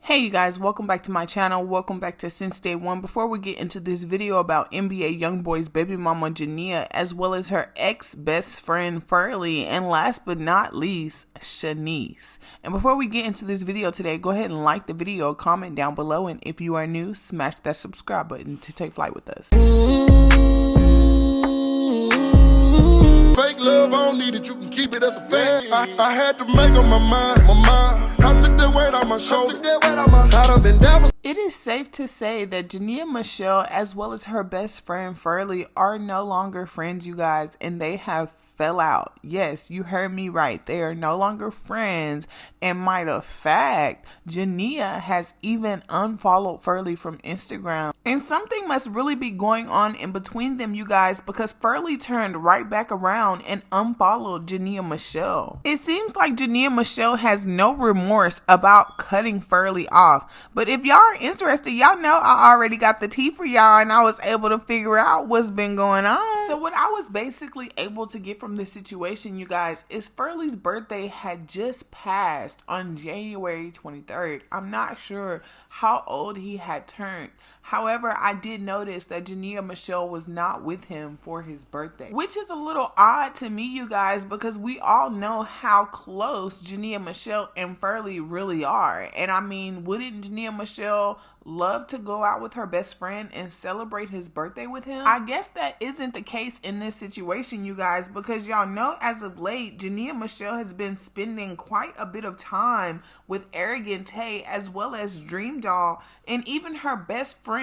Hey you guys, welcome back to my channel. Welcome back to Since Day One. Before we get into this video about NBA Youngboy's baby mama Jania, as well as her ex-best friend Furley, and last but not least, Shanice. And before we get into this video today, go ahead and like the video, comment down below, and if you are new, smash that subscribe button to take flight with us. Fake love, I don't need it, you can keep it as a fake. I had to make up my mind. I took that weight on my shoulder. I done been down for. It is safe to say that Jania Meshell, as well as her best friend Furley, are no longer friends, you guys, and they have fell out. Yes, you heard me right. They are no longer friends. And matter of fact, Jania has even unfollowed Furley from Instagram. And something must really be going on in between them, you guys, because Furley turned right back around and unfollowed Jania Meshell. It seems like Jania Meshell has no remorse about cutting Furley off. But if y'all are interested, y'all know I already got the tea for y'all and I was able to figure out what's been going on. So what I was basically able to get from this situation, you guys, is Furley's birthday had just passed on January 23rd. I'm not sure how old he had turned. However, I did notice that Jania Meshell was not with him for his birthday, which is a little odd to me, you guys, because we all know how close Jania Meshell and Furley really are. And I mean, wouldn't Jania Meshell love to go out with her best friend and celebrate his birthday with him? I guess that isn't the case in this situation, you guys, because y'all know as of late, Jania Meshell has been spending quite a bit of time with Arrogant Tay, as well as Dream Doll, and even her best friend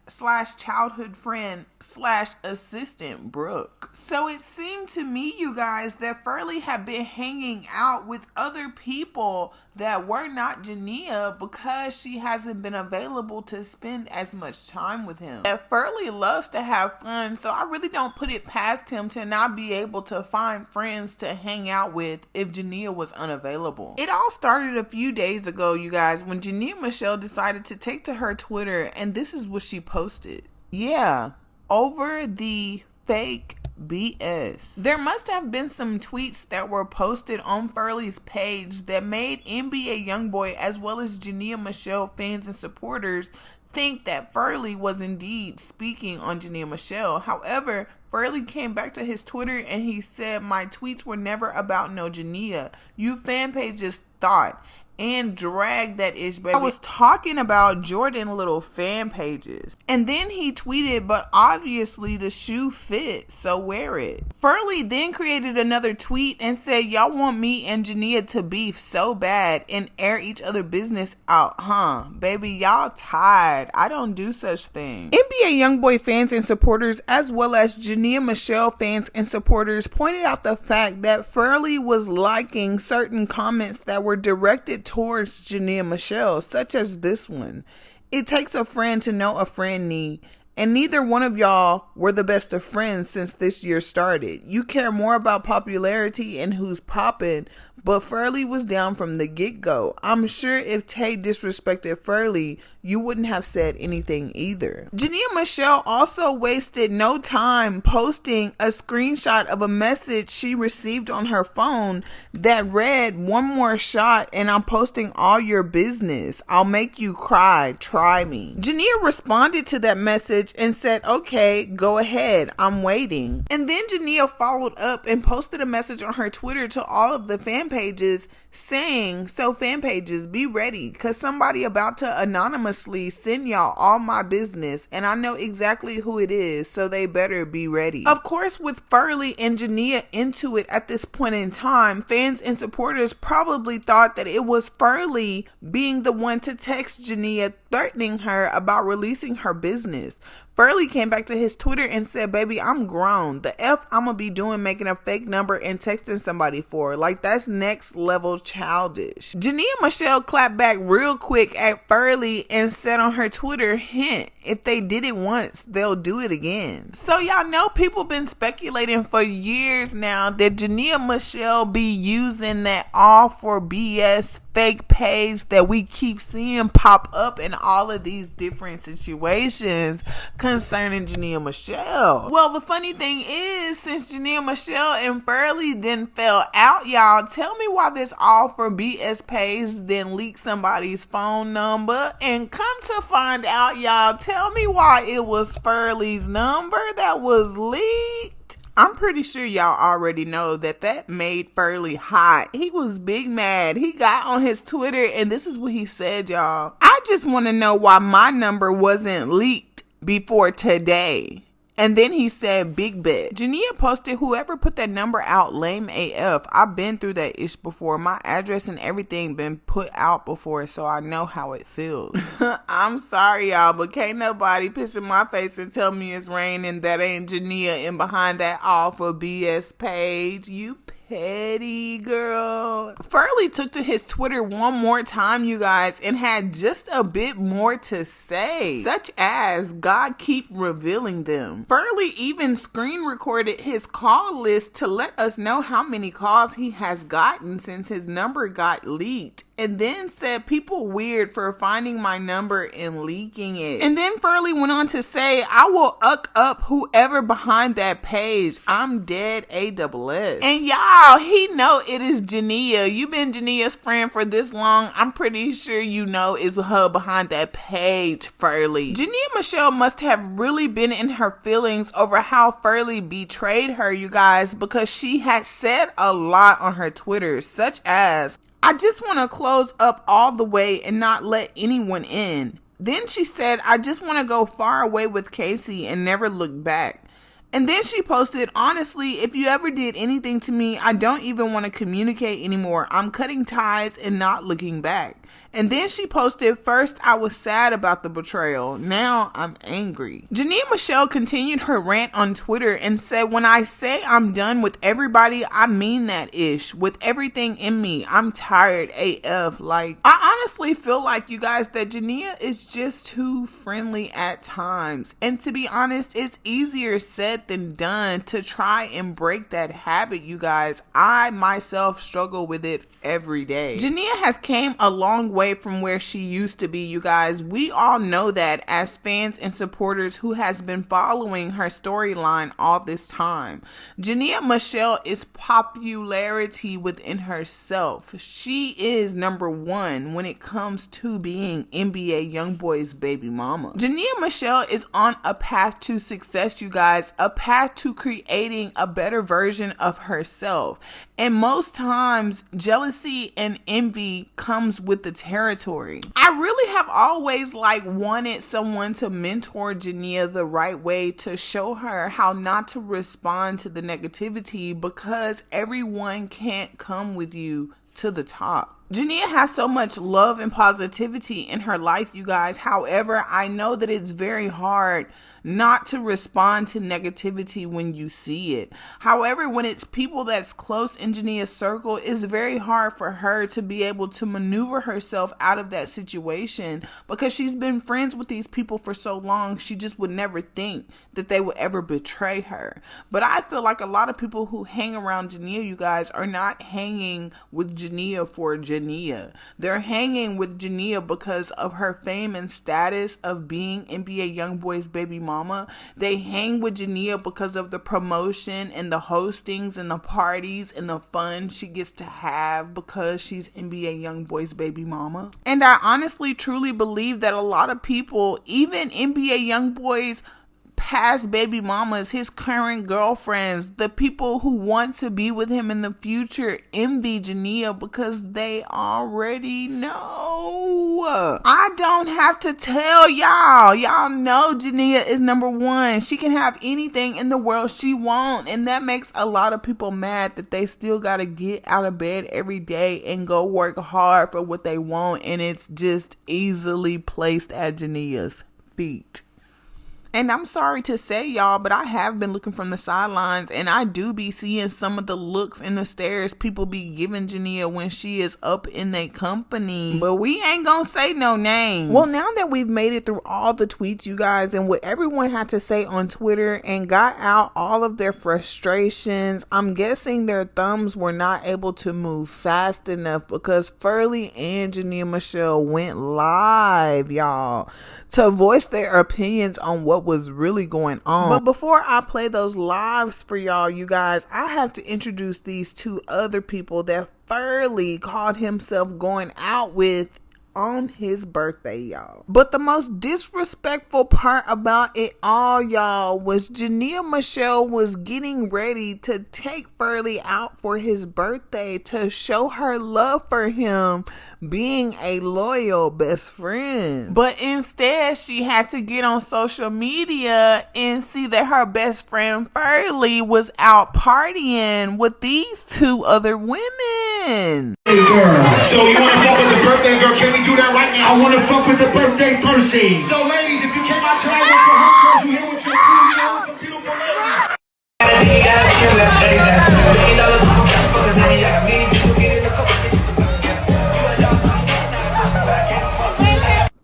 slash childhood friend slash assistant Brooke. So it seemed to me, you guys, that Furley had been hanging out with other people that were not Jania because she hasn't been available to spend as much time with him. That Furley loves to have fun, so I really don't put it past him to not be able to find friends to hang out with if Jania was unavailable. It all started a few days ago, you guys, when Jania Meshell decided to take to her Twitter, and this is what she posted. Yeah, over the fake BS. There must have been some tweets that were posted on Furley's page that made NBA Youngboy as well as Jania Meshell fans and supporters think that Furley was indeed speaking on Jania Meshell. However, Furley came back to his Twitter and he said, "My tweets were never about no Jania. You fan pages thought and dragged that ish, baby. I was talking about Jordan Little fan pages." And then he tweeted, "But obviously the shoe fits, so wear it." Furley then created another tweet and said, "Y'all want me and Jania to beef so bad and air each other business out, huh? Baby, y'all tired. I don't do such things." NBA Youngboy fans and supporters, as well as Jania Meshell fans and supporters, pointed out the fact that Furley was liking certain comments that were directed towards Jania Meshell, such as this one. "It takes a friend to know a friend need, and neither one of y'all were the best of friends since this year started. You care more about popularity and who's popping, but Furley was down from the get-go. I'm sure if Tay disrespected Furley, you wouldn't have said anything either." Jania Meshell also wasted no time posting a screenshot of a message she received on her phone that read, "One more shot and I'm posting all your business. I'll make you cry. Try me." Jania responded to that message and said, "Okay, go ahead. I'm waiting." And then Jania followed up and posted a message on her Twitter to all of the fan pages saying, "So fan pages, be ready, cause somebody about to anonymously send y'all all my business and I know exactly who it is, so they better be ready." Of course, with Furley and Jania into it at this point in time, fans and supporters probably thought that it was Furley being the one to text Jania threatening her about releasing her business. Furley came back to his Twitter and said, "Baby, I'm grown. The F I'ma be doing making a fake number and texting somebody for? Like, that's next level childish." Jania Meshell clapped back real quick at Furley and said on her Twitter, "Hint, if they did it once, they'll do it again." So y'all know people been speculating for years now that Jania Meshell be using that all for BS fake page that we keep seeing pop up in all of these different situations concerning Jania Meshell. Well, the funny thing is, since Jania Meshell and Furley then fell out, y'all, tell me why this All for BS page then leaked somebody's phone number. And come to find out, y'all, tell me why it was Furley's number that was leaked. I'm pretty sure y'all already know that made Furley hot. He was big mad. He got on his Twitter and this is what he said, y'all. I just want to know why my number wasn't leaked before today. And then he said, big bet. Jania posted, whoever put that number out, lame AF. I've been through that ish before. My address and everything been put out before, so I know how it feels. I'm sorry, y'all, but can't nobody piss in my face and tell me it's raining. That ain't Jania in behind that All for BS page. You petty girl. Furley took to his Twitter one more time, you guys, and had just a bit more to say, such as God keep revealing them. Furley even screen recorded his call list to let us know how many calls he has gotten since his number got leaked, and then said people weird for finding my number and leaking it. And then Furley went on to say, I will up whoever behind that page. I'm dead ASS. And y'all, he know it is Jania. You been Jania's friend for this long. I'm pretty sure you know it's her behind that page, Furley. Jania Meshell must have really been in her feelings over how Furley betrayed her, you guys, because she had said a lot on her Twitter, such as, I just want to close up all the way and not let anyone in. Then she said, I just want to go far away with Casey and never look back. And then she posted, honestly, if you ever did anything to me, I don't even want to communicate anymore. I'm cutting ties and not looking back. And then she posted, first I was sad about the betrayal. Now I'm angry. Jania Meshell continued her rant on Twitter and said, when I say I'm done with everybody, I mean that ish. With everything in me, I'm tired AF. Like, I honestly feel like, you guys, that Jania is just too friendly at times. And to be honest, it's easier said than done to try and break that habit, you guys. I myself struggle with it every day. Jania has came a long way from where she used to be, you guys. We all know that as fans and supporters who has been following her storyline all this time. Jania Meshell is popularity within herself. She is number one when it comes to being NBA Youngboy's baby mama. Jania Meshell is on a path to success, you guys, a path to creating a better version of herself. And most times, jealousy and envy comes with the territory. I really have always wanted someone to mentor Jania the right way, to show her how not to respond to the negativity, because everyone can't come with you to the top. Jania has so much love and positivity in her life, you guys. However, I know that it's very hard not to respond to negativity when you see it. However, when it's people that's close in Jania's circle, it's very hard for her to be able to maneuver herself out of that situation, because she's been friends with these people for so long. She just would never think that they would ever betray her. But I feel like a lot of people who hang around Jania, you guys, are not hanging with Jania for Jania. They're hanging with Jania because of her fame and status of being NBA Youngboy's baby mama. They hang with Jania because of the promotion and the hostings and the parties and the fun she gets to have because she's NBA Youngboy's baby mama. And I honestly truly believe that a lot of people, even NBA Youngboy's past baby mamas, his current girlfriends, the people who want to be with him in the future, envy Jania because they already know. I don't have to tell y'all. Y'all know Jania is number one. She can have anything in the world she wants, and that makes a lot of people mad that they still gotta get out of bed every day and go work hard for what they want, and it's just easily placed at Jania's feet. And I'm sorry to say, y'all, but I have been looking from the sidelines, and I do be seeing some of the looks and the stares people be giving Jania when she is up in their company. But we ain't gonna say no names. Well, now that we've made it through all the tweets, you guys, and what everyone had to say on Twitter and got out all of their frustrations, I'm guessing their thumbs were not able to move fast enough because Furley and Jania Meshell went live, y'all, to voice their opinions on what was really going on. But before I play those lives for y'all, you guys, I have to introduce these two other people that Furley called himself going out with on his birthday, y'all. But the most disrespectful part about it all, y'all, was Jania Meshell was getting ready to take Furley out for his birthday to show her love for him, being a loyal best friend. But instead, she had to get on social media and see that her best friend Furley was out partying with these two other women. Hey girl. So you want to fuck with the birthday girl? Can we do that right now? I want to fuck with the birthday person. So ladies, if you came out tonight with your homegirls, you here with your crew, you here with some beautiful ladies.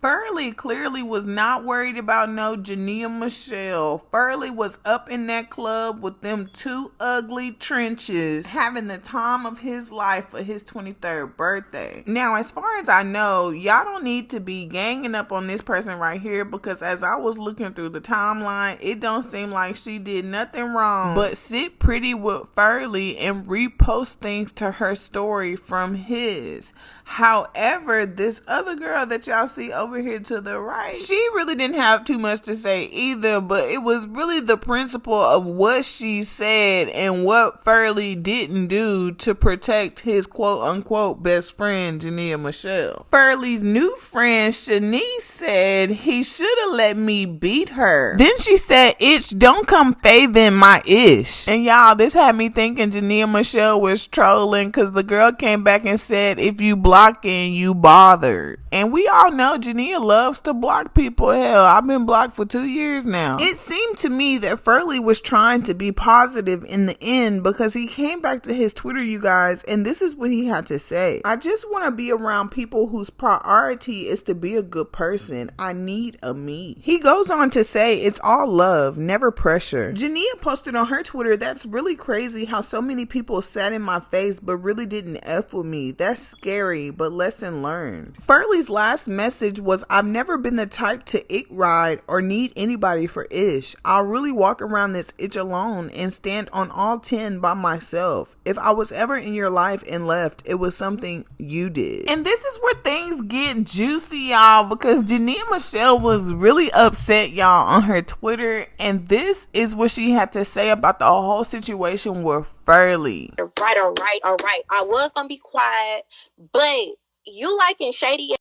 Furley clearly was not worried about no Jania Meshell. Furley was up in that club with them two ugly trenches, having the time of his life for his 23rd birthday. Now, as far as I know, y'all don't need to be ganging up on this person right here, because as I was looking through the timeline, it don't seem like she did nothing wrong but sit pretty with Furley and repost things to her story from his. However, this other girl that y'all see over here to the right, she really didn't have too much to say either, but it was really the principle of what she said and what Furley didn't do to protect his quote-unquote best friend, Jania Meshell. Furley's new friend, Shanice, said he should have let me beat her. Then she said, "Itch, don't come faving my ish." And y'all, this had me thinking Jania Meshell was trolling, because the girl came back and said, "If you blocking, you bothered." And we all know Jania loves to block people. Hell, I've been blocked for 2 years now. It seemed to me that Furley was trying to be positive in the end, because he came back to his Twitter, you guys, and this is what he had to say. "I just want to be around people whose priority is to be a good person. I need a me." He goes on to say, "It's all love, never pressure." Jania posted on her Twitter, "That's really crazy how so many people sat in my face but really didn't F with me. That's scary, but lesson learned." Furley's last message was, "I've never been the type to ick ride or need anybody for ish. I'll really walk around this itch alone and stand on all 10 by myself. If I was ever in your life and left, it was something you did." And this is where things get juicy, y'all, because Jania Meshell was really upset, y'all, on her Twitter, and this is what she had to say about the whole situation with Furley. All right. I was gonna be quiet, but you liking shady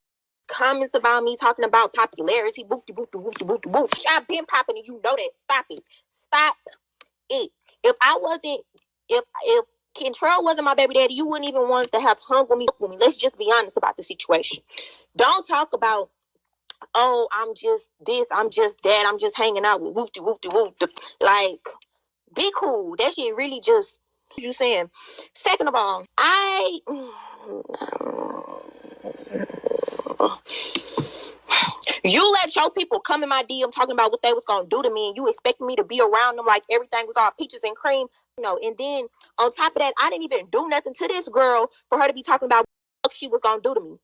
comments about me talking about popularity. Boop, boop, boop, boop, boop, boop. I've been popping and you know that. Stop it. Stop it. If Kentrell wasn't my baby daddy, you wouldn't even want to have hung with me. Let's just be honest about the situation. Don't talk about, oh, I'm just this, I'm just that, I'm just hanging out with whoop de whoop de whoop. Like, be cool. That shit really just, you saying. Second of all, you let your people come in my DM talking about what they was gonna do to me, and you expecting me to be around them like everything was all peaches and cream, and then on top of that, I didn't even do nothing to this girl for her to be talking about what she was gonna do to me.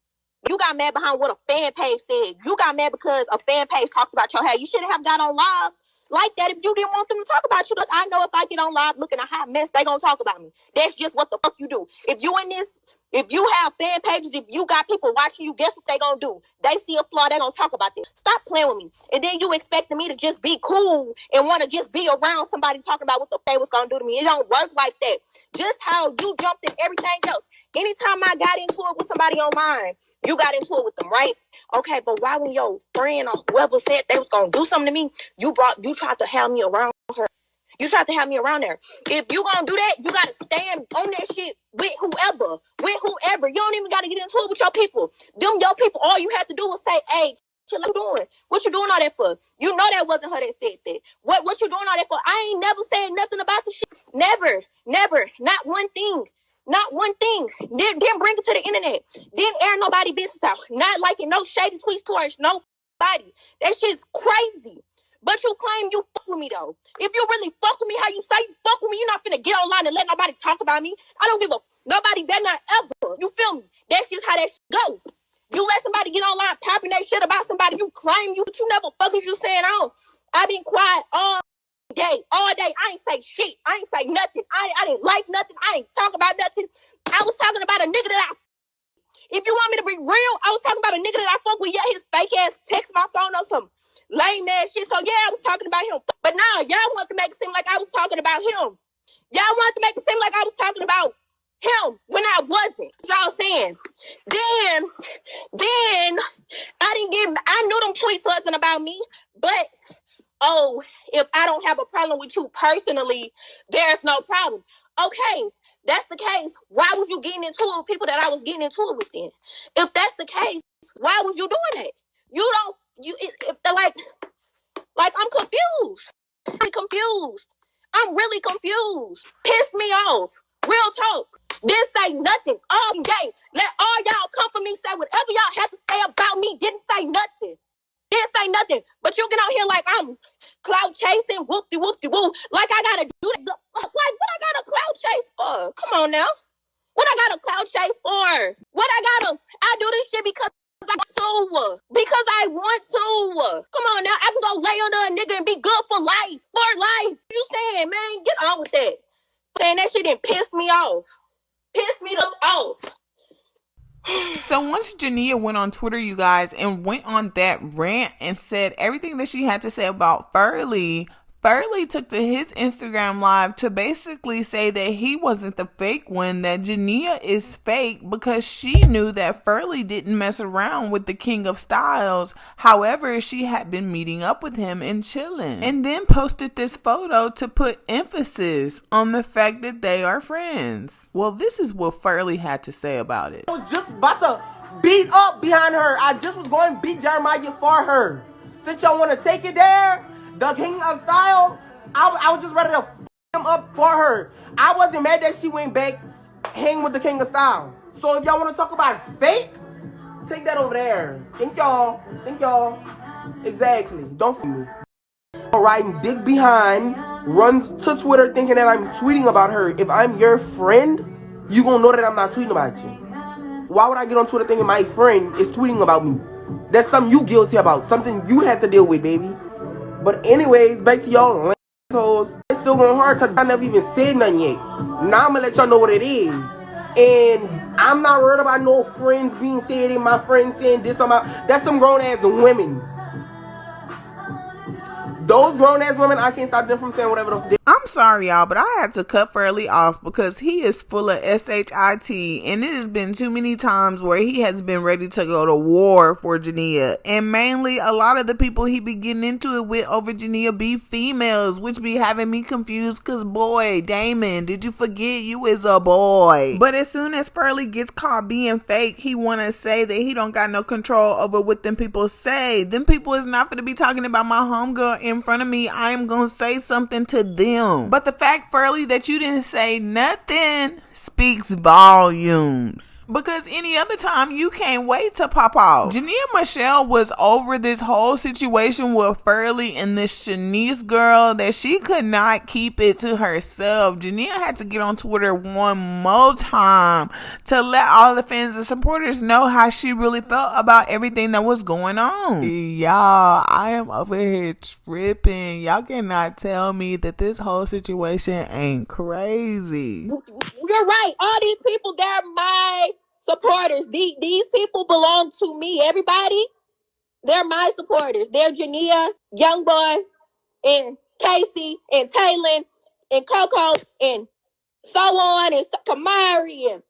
You got mad behind what a fan page said. You got mad because a fan page talked about your hair. You shouldn't have got on live like that if you didn't want them to talk about you. Look, I know if I get on live looking a hot mess, they gonna talk about me. That's just what the fuck you do. If you have fan pages, if you got people watching you, guess what they gonna do? They see a flaw, they gonna talk about this. Stop playing with me. And then you expecting me to just be cool and want to just be around somebody talking about what the they was gonna do to me. It don't work like that. Just how you jumped in everything else. Anytime I got into it with somebody online, you got into it with them, right? Okay, but why when your friend or whoever said they was gonna do something to me, you tried to have me around her. You tried to have me around there. If you gonna do that, you gotta stand on that shit with whoever. You don't even gotta get into it with your people. Them your people, all you have to do is say, hey, doing? What you doing all that for? You know that wasn't her that said that. What you doing all that for? I ain't never said nothing about the shit. Never. Not one thing. Not one thing. Didn't bring it to the internet. Didn't air nobody business out. Not liking no shady tweets towards nobody. That shit's crazy. But you claim you fuck with me though. If you really fuck with me how you say you fuck with me, you're not finna get online and let nobody talk about me. I don't give a nobody better not ever. You feel me? That's just how that shit go. You let somebody get online popping that shit about somebody you claim you never fuck with you saying I been quiet all day. I ain't say shit. I ain't say nothing. I didn't like nothing. I ain't talk about nothing. I was talking about a nigga that if you want me to be real, I was talking about a nigga that I fuck with. Yeah, his fake ass text my phone or some lame ass shit. So yeah, I was talking about him. But nah, y'all want to make it seem like I was talking about him. Y'all want to make it seem like I was talking about him when I wasn't. Y'all saying. Then I knew them tweets wasn't about me, but if I don't have a problem with you personally, there's no problem. Okay, that's the case. Why was you getting into it with people that I was getting into it with then? If that's the case, why was you doing that? I'm confused. I'm really confused. Pissed me off. Real talk. Didn't say nothing all day. Let all y'all come for me, say whatever y'all have to say about me. Didn't say nothing. But you get out here like I'm clout chasing, whoop-de-whoop-de-woo. Like I gotta do that. Like what I got a clout chase for? Come on now. What I got a clout chase for? I do this shit because I want to. Because I want to. Come on now. I can go lay under a nigga and be good for life. For life. You saying, man, get on with that. Saying that shit didn't piss me off. Pissed me off. So once Jania went on Twitter, you guys, and went on that rant and said everything that she had to say about Furley took to his Instagram live to basically say that he wasn't the fake one, that Jania is fake because she knew that Furley didn't mess around with the King of Styles. However, she had been meeting up with him and chilling. And then posted this photo to put emphasis on the fact that they are friends. Well, this is what Furley had to say about it. I was just about to beat up behind her. I just was going to beat Jeremiah for her. Since y'all want to take it there, the King of Style, I was just ready to him up for her. I wasn't mad that she went back hang with the King of Style. So if y'all want to talk about fake, take that over there. Think y'all. Exactly. Don't for me. Riding dick behind, runs to Twitter thinking that I'm tweeting about her. If I'm your friend, you gonna know that I'm not tweeting about you. Why would I get on Twitter thinking my friend is tweeting about me? That's something you guilty about. Something you have to deal with, baby. But anyways, back to y'all assholes. It's still going hard because I never even said nothing yet. Now I'm going to let y'all know what it is. And I'm not worried about no friends being said and my friends saying this. That's some grown-ass women. Those grown-ass women, I can't stop them from saying whatever the... I'm sorry, y'all, but I had to cut Furley off because he is full of shit, and it has been too many times where he has been ready to go to war for Jania. And mainly, a lot of the people he be getting into it with over Jania be females, which be having me confused because, boy, Damon, did you forget you is a boy? But as soon as Furley gets caught being fake, he want to say that he don't got no control over what them people say. Them people is not going to be talking about my homegirl in front of me. I am going to say something to them. But the fact, Furley, that you didn't say nothing speaks volumes. Because any other time, you can't wait to pop off. Jania Meshell was over this whole situation with Furley and this Shanice girl that she could not keep it to herself. Jania had to get on Twitter one more time to let all the fans and supporters know how she really felt about everything that was going on. Y'all, I am over here tripping. Y'all cannot tell me that this whole situation ain't crazy. You're right. All these people, they're my supporters. These people belong to me. Everybody, they're my supporters. They're Jania, Youngboy, and Casey, and Taylor, and Coco, and so on, and Kamari, and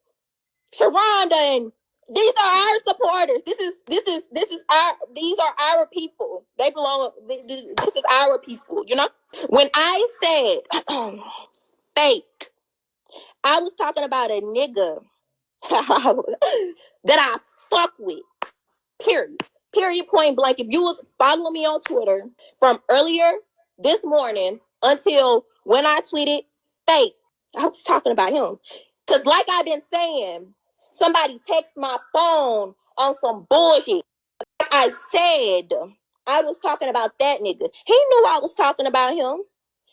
Sharonda, and these are our supporters. These are our people. They belong. This is our people. You know. When I said fake, I was talking about a nigga that I fuck with. Period. Period, point blank. If you was following me on Twitter from earlier this morning until when I tweeted fake, I was talking about him. Because like I've been saying, somebody texted my phone on some bullshit. Like I said, I was talking about that nigga. He knew I was talking about him.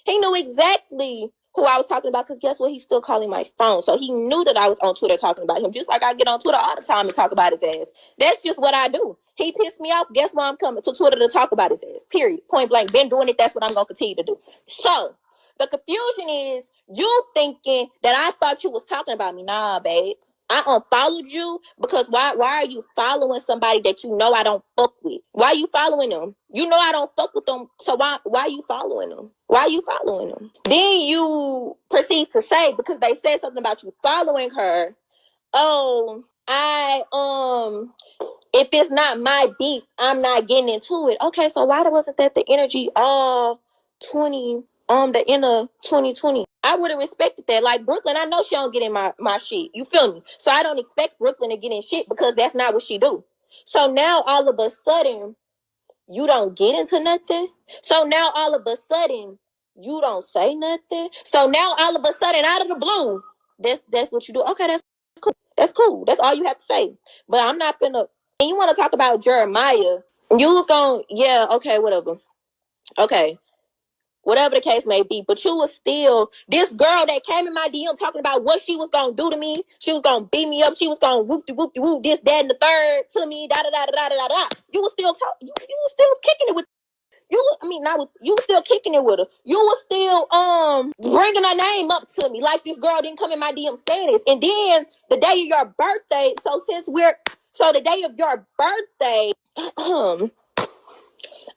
He knew exactly who I was talking about, because guess what? He's still calling my phone. So he knew that I was on Twitter talking about him, just like I get on Twitter all the time and talk about his ass. That's just what I do. He pissed me off. Guess why I'm coming to Twitter to talk about his ass? Period. Point blank. Been doing it. That's what I'm going to continue to do. So the confusion is you thinking that I thought you was talking about me. Nah, babe. I unfollowed you because why are you following somebody that you know I don't fuck with? Why are you following them? You know I don't fuck with them, so why are you following them? Why are you following them? Then you proceed to say, because they said something about you following her, oh, if it's not my beef, I'm not getting into it. Okay, so why wasn't that the energy all the end of 2020? I would have respected that. Like Brooklyn, I know she don't get in my shit. You feel me? So I don't expect Brooklyn to get in shit because that's not what she do. So now all of a sudden, you don't get into nothing. So now all of a sudden, you don't say nothing. So now all of a sudden, out of the blue, that's what you do. Okay, that's cool. That's cool. That's all you have to say. But I'm not finna. And you want to talk about Jeremiah? You was going, yeah, okay, whatever. Okay. Whatever the case may be, but you was still this girl that came in my DM talking about what she was gonna do to me. She was gonna beat me up. She was gonna whoop this, that, and the third to me. Da da da da da da da. You was still talking. You was still kicking it with you. I mean, not with you. Was still kicking it with her. You was still bringing her name up to me like this girl didn't come in my DM saying this. And then the day of your birthday. So the day of your birthday.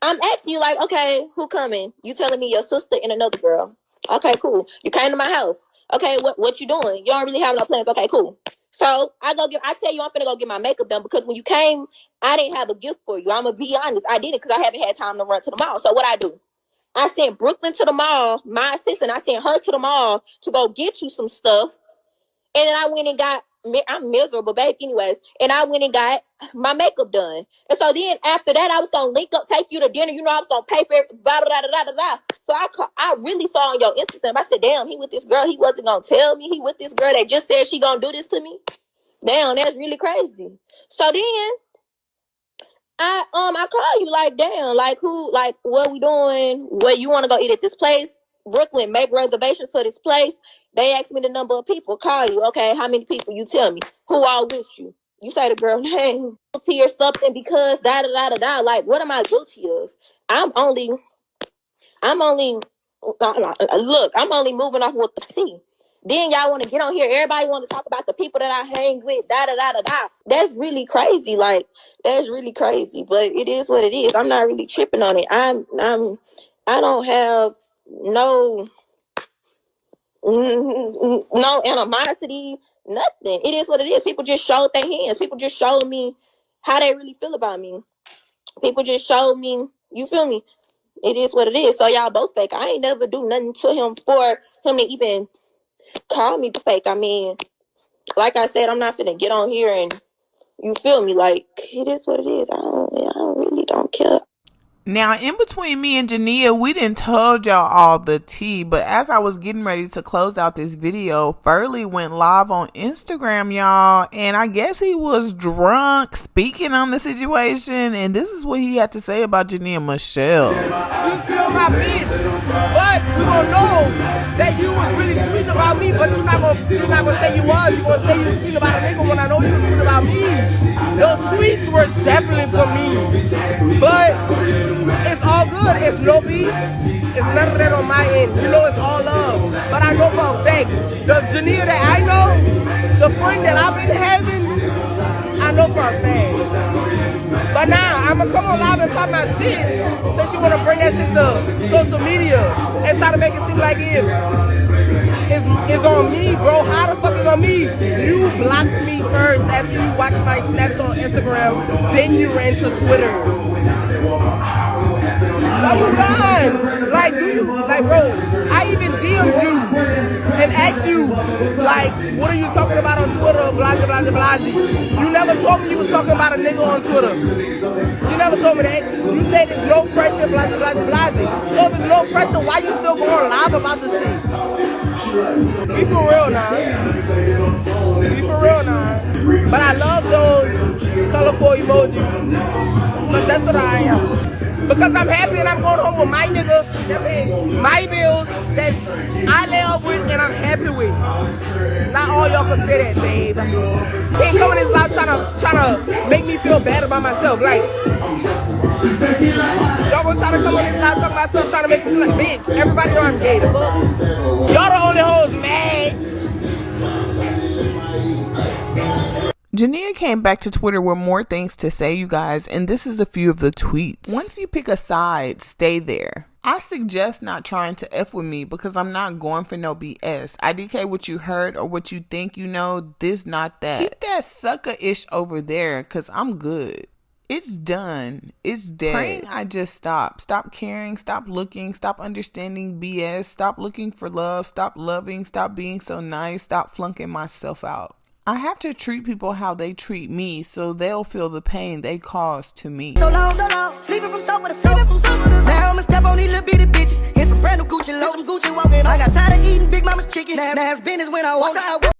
I'm asking you, like, okay, who coming? You telling me your sister and another girl. Okay, cool. You came to my house. Okay, what you doing? You don't really have no plans. Okay, cool. So I tell you I'm finna go get my makeup done, because when you came, I didn't have a gift for you. I'm gonna be honest. I didn't, because I haven't had time to run to the mall. So what I do? I sent Brooklyn to the mall, my assistant. I sent her to the mall to go get you some stuff. And then I went and got, I'm miserable, babe, anyways. And I went and got my makeup done. And so then after that, I was going to link up, take you to dinner. You know, I was going to pay for it, blah, blah, blah, blah, blah. So I really saw on your Instagram, I said, damn, he with this girl. He wasn't going to tell me he with this girl that just said she going to do this to me. Damn, that's really crazy. So then I call you like, damn, like who, like what we doing? What you want to go eat at this place? Brooklyn, make reservations for this place. They asked me the number of people. Call you. Okay, how many people? You tell me. Who all with you? You say the girl name. Guilty or something because da da da da da. Like, what am I guilty of? I'm only look, I'm only moving off what the see. Then y'all want to get on here. Everybody want to talk about the people that I hang with. Da da da da da. That's really crazy. Like, that's really crazy. But it is what it is. I'm not really tripping on it. I don't have no animosity, nothing. It is what it is. People just showed their hands. People just showed me how they really feel about me. People just showed me, you feel me? It is what it is. So y'all both fake. I ain't never do nothing to him for him to even call me fake. I mean, like I said, I'm not finna get on here and, you feel me? Like, it is what it is. I really don't care. Now, in between me and Jania, we didn't told y'all all the tea, but as I was getting ready to close out this video, Furley went live on Instagram, y'all, and I guess he was drunk speaking on the situation, and this is what he had to say about Jania Meshell. You feel my business, but you gonna know that you was really tweeting about me, but you're not gonna say you was. You gonna say you was tweeting about a nigga when I know you was tweeting about me. Those tweets were definitely for me, but it's all good. It's no beef. It's none of that on my end. You know, it's all love. But I know for a fact, the Jania that I know, the friend that I've been having, I know for a fact. But now, I'm going to come on live and pop my shit since you want to bring that shit to social media and try to make it seem like it's on me, bro. How the fuck is on me? You blocked me first after you watched my snaps on Instagram, then you ran to Twitter. Why you lying? Like, bro, I even DM'd you and ask you, like, what are you talking about on Twitter, blah, blah, blah, blah. You never told me you was talking about a nigga on Twitter. You never told me that. You said there's no pressure, blah, blah, blah, blah. So if there's no pressure, why you still going live about this shit? Be for real now. Be for real now. But I love those colorful emojis. But that's what I am. Because I'm happy and I'm going home with my nigga that pays my bills that I lay up with and I'm happy with. Not all y'all can say that, babe. Can't come in this life trying to make me feel bad about myself. Like, y'all gonna try to come in this life talking about myself, trying to make me feel like, bitch, everybody know I'm gay. Y'all the only hoes mad. Jania came back to Twitter with more things to say, you guys, and this is a few of the tweets. Once you pick a side, stay there. I suggest not trying to F with me because I'm not going for no BS. IDK what you heard or what you think you know, this, not that. Keep that sucker-ish over there because I'm good. It's done. It's dead. Praying I just stop. Stop caring. Stop looking. Stop understanding BS. Stop looking for love. Stop loving. Stop being so nice. Stop flunking myself out. I have to treat people how they treat me so they'll feel the pain they cause to me. So long, sleeping from sofa to sofa. Now I'ma step on these little bitty bitches. Here's some brand new Gucci loafs. Some Gucci walking. I got tired of eating Big Mama's chicken. Now it's business when I walk out.